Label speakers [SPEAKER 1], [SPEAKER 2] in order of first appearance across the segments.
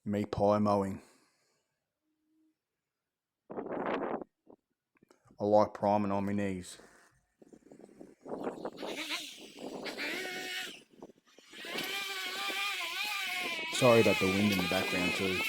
[SPEAKER 1] Me pie mowing. I like priming on my knees. Sorry about the wind in the background too.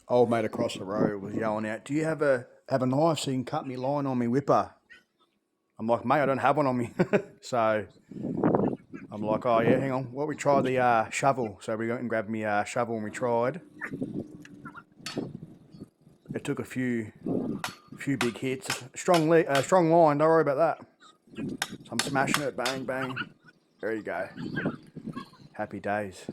[SPEAKER 1] Old mate across the road was yelling out, "Do you have a knife so you can cut me line on me whipper?" I'm like, "Mate, I don't have one on me." So I'm like, oh yeah, hang on. Well, we tried the shovel. So we went and grabbed me shovel and we tried. It took a few big hits. Strong line, don't worry about that. So I'm smashing it, bang, bang. There you go. Happy days.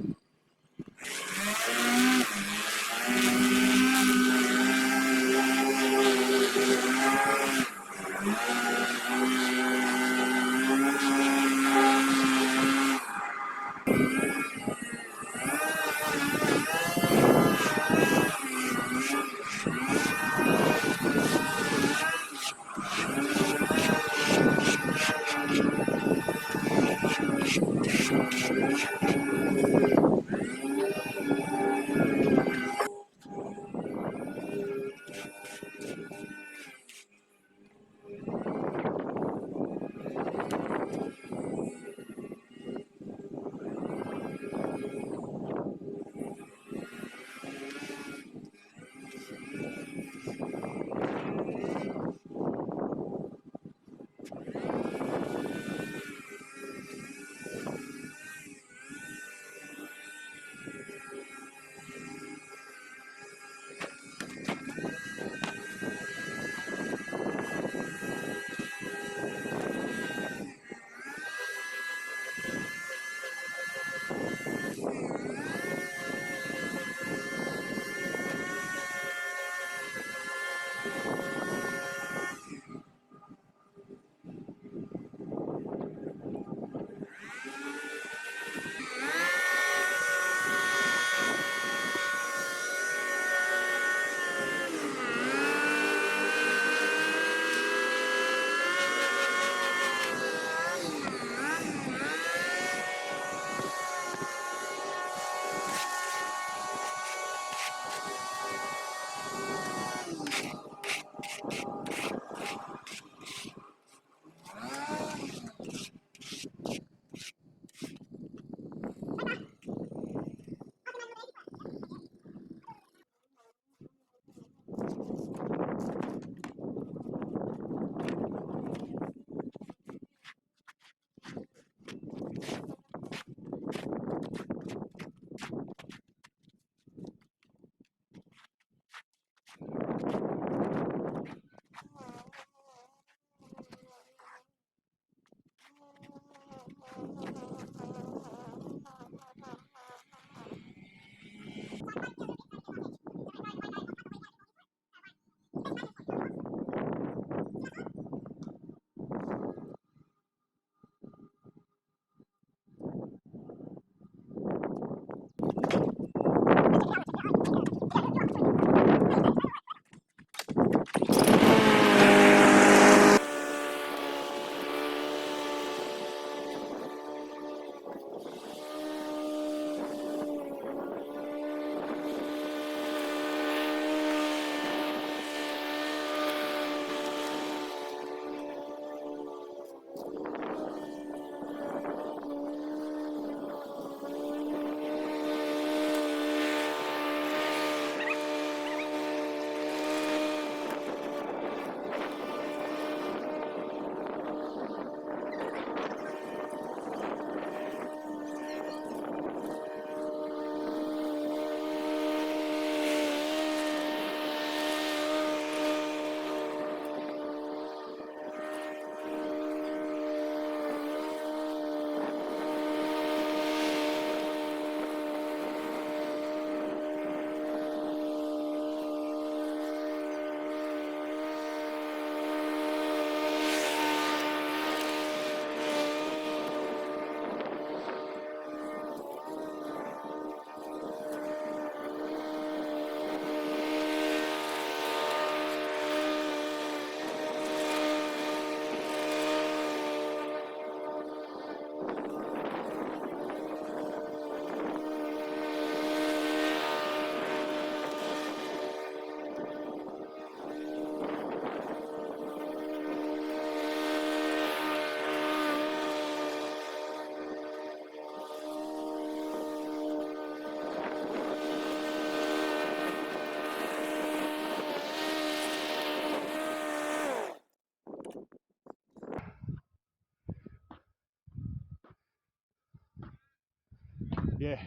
[SPEAKER 1] yeah.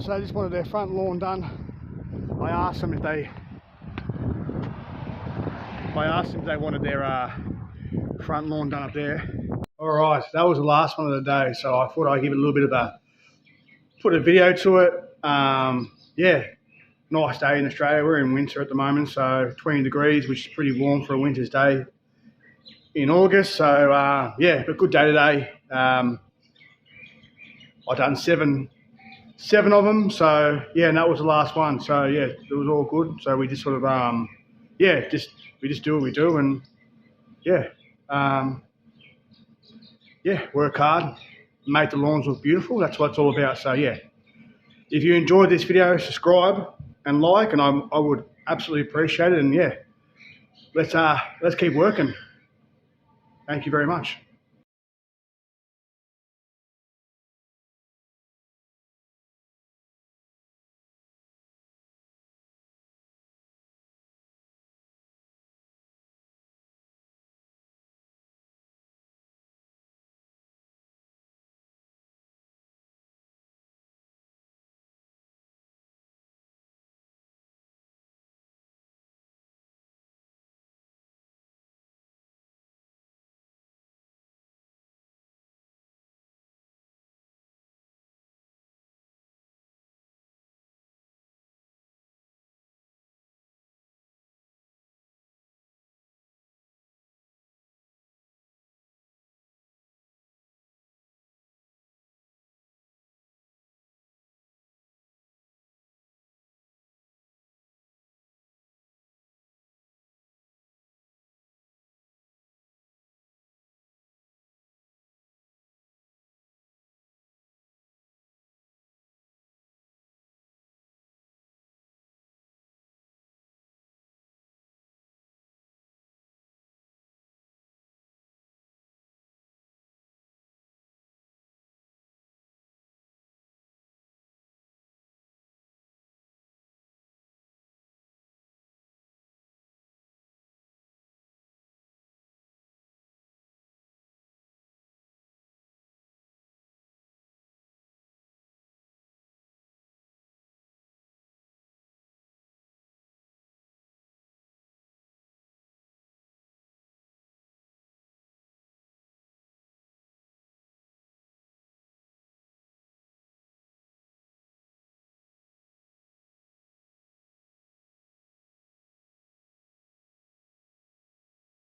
[SPEAKER 1] So they just wanted their front lawn done. I asked them if they wanted their front lawn done up there. All right, that was the last one of the day, so I thought I'd give it a little bit of put a video to it. Yeah, nice day in Australia. We're in winter at the moment, so 20 degrees, which is pretty warm for a winter's day in August. So yeah, but good day today. I done seven of them, so yeah, and that was the last one. So yeah, it was all good. So we just sort of yeah, we just do what we do, and yeah, yeah, work hard, make the lawns look beautiful. That's what it's all about. So yeah, if you enjoyed this video, subscribe and like, and I would absolutely appreciate it. And yeah, let's keep working. Thank you very much.